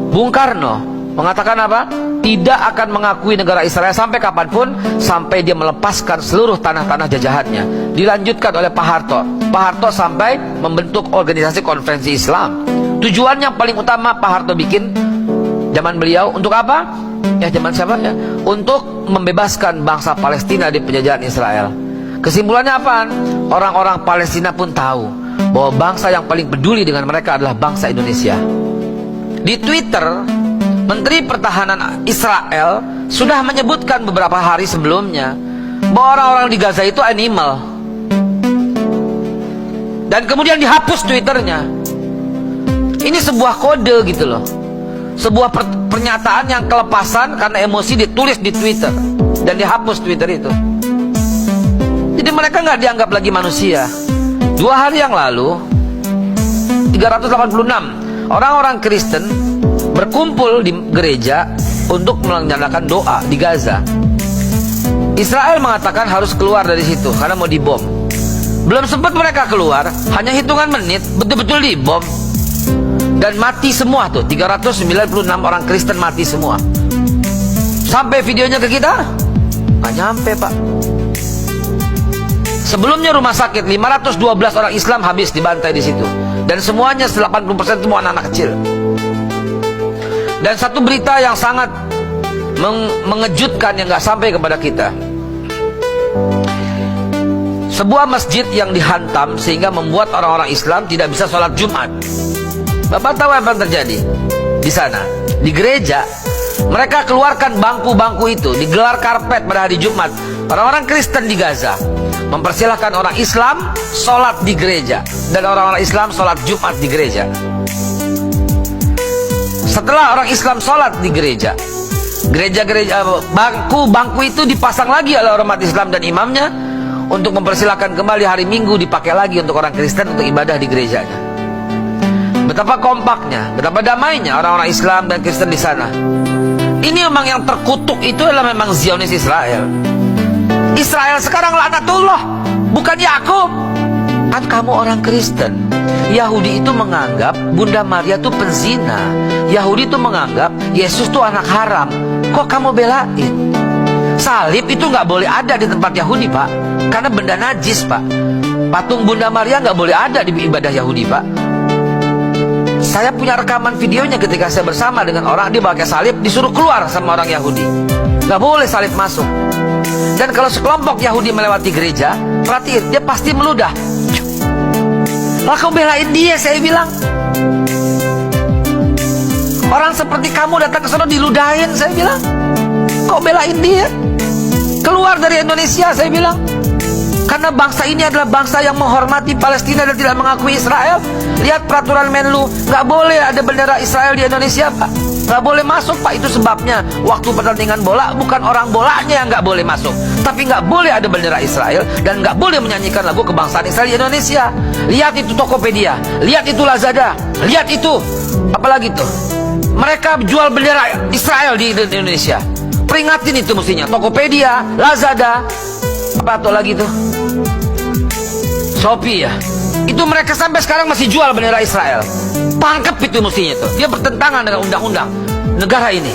Bung Karno mengatakan apa? Tidak akan mengakui negara Israel sampai kapanpun, sampai dia melepaskan seluruh tanah-tanah jajahannya. Dilanjutkan oleh Pak Harto. Pak Harto sampai membentuk organisasi konferensi Islam. Tujuan yang paling utama Pak Harto bikin zaman beliau untuk apa? Ya zaman siapa ya? Untuk membebaskan bangsa Palestina di penjajahan Israel. Kesimpulannya apaan? Orang-orang Palestina pun tahu bahwa bangsa yang paling peduli dengan mereka adalah bangsa Indonesia. Di Twitter, Menteri Pertahanan Israel sudah menyebutkan beberapa hari sebelumnya bahwa orang-orang di Gaza itu animal. Dan kemudian dihapus Twitternya. Ini sebuah kode gitu loh. Sebuah pernyataan yang kelepasan karena emosi ditulis di Twitter dan dihapus Twitter itu. Jadi mereka nggak dianggap lagi manusia. 2 hari yang lalu 386 orang-orang Kristen berkumpul di gereja untuk melaksanakan doa di Gaza. Israel mengatakan harus keluar dari situ karena mau dibom. Belum sempat mereka keluar, hanya hitungan menit betul-betul dibom. Dan mati semua tuh, 396 orang Kristen mati semua. Sampai videonya ke kita? Nggak nyampe pak. Sebelumnya rumah sakit 512 orang Islam habis dibantai di situ. Dan semuanya 80% semua anak-anak kecil. Dan satu berita yang sangat mengejutkan yang nggak sampai kepada kita. Sebuah masjid yang dihantam sehingga membuat orang-orang Islam tidak bisa sholat Jumat. Bapak tahu apa yang terjadi di sana? Di gereja mereka keluarkan bangku-bangku itu, digelar karpet pada hari Jumat. Orang-orang Kristen di Gaza mempersilahkan orang Islam sholat di gereja, dan orang-orang Islam sholat Jumat di gereja. Setelah orang Islam sholat di gereja, bangku-bangku itu dipasang lagi oleh orang umat Islam dan imamnya untuk mempersilahkan kembali hari Minggu dipakai lagi untuk orang Kristen untuk ibadah di gerejanya. Betapa kompaknya, betapa damainya orang-orang Islam dan Kristen di sana. Ini memang yang terkutuk itu adalah memang Zionis Israel. Israel sekarang laknatullah, bukan Yakub. Kan kamu orang Kristen. Yahudi itu menganggap Bunda Maria itu penzina. Yahudi itu menganggap Yesus itu anak haram. Kok kamu belain? Salib itu nggak boleh ada di tempat Yahudi pak, karena benda najis pak. Patung Bunda Maria nggak boleh ada di ibadah Yahudi pak. Saya punya rekaman videonya ketika saya bersama dengan orang, dia pakai salib, disuruh keluar sama orang Yahudi. Nggak boleh salib masuk. Dan kalau sekelompok Yahudi melewati gereja, perhatiin, dia pasti meludah. Lah kau belain dia, saya bilang. Orang seperti kamu datang ke sana diludahin, saya bilang. Kau belain dia? Keluar dari Indonesia, saya bilang. Karena bangsa ini adalah bangsa yang menghormati Palestina dan tidak mengakui Israel. Lihat peraturan Menlu, nggak boleh ada bendera Israel di Indonesia, Pak. Nggak boleh masuk, Pak. Itu sebabnya waktu pertandingan bola bukan orang bolanya yang nggak boleh masuk, tapi nggak boleh ada bendera Israel dan nggak boleh menyanyikan lagu kebangsaan Israel di Indonesia. Lihat itu Tokopedia, lihat itu Lazada, lihat itu apalagi tuh. Mereka jual bendera Israel di Indonesia. Peringatin itu mestinya. Tokopedia, Lazada, apa tuh lagi tuh? Shopee ya. Itu mereka sampai sekarang masih jual bendera Israel. Tangkap itu mestinya tuh. Dia bertentangan dengan undang-undang negara ini.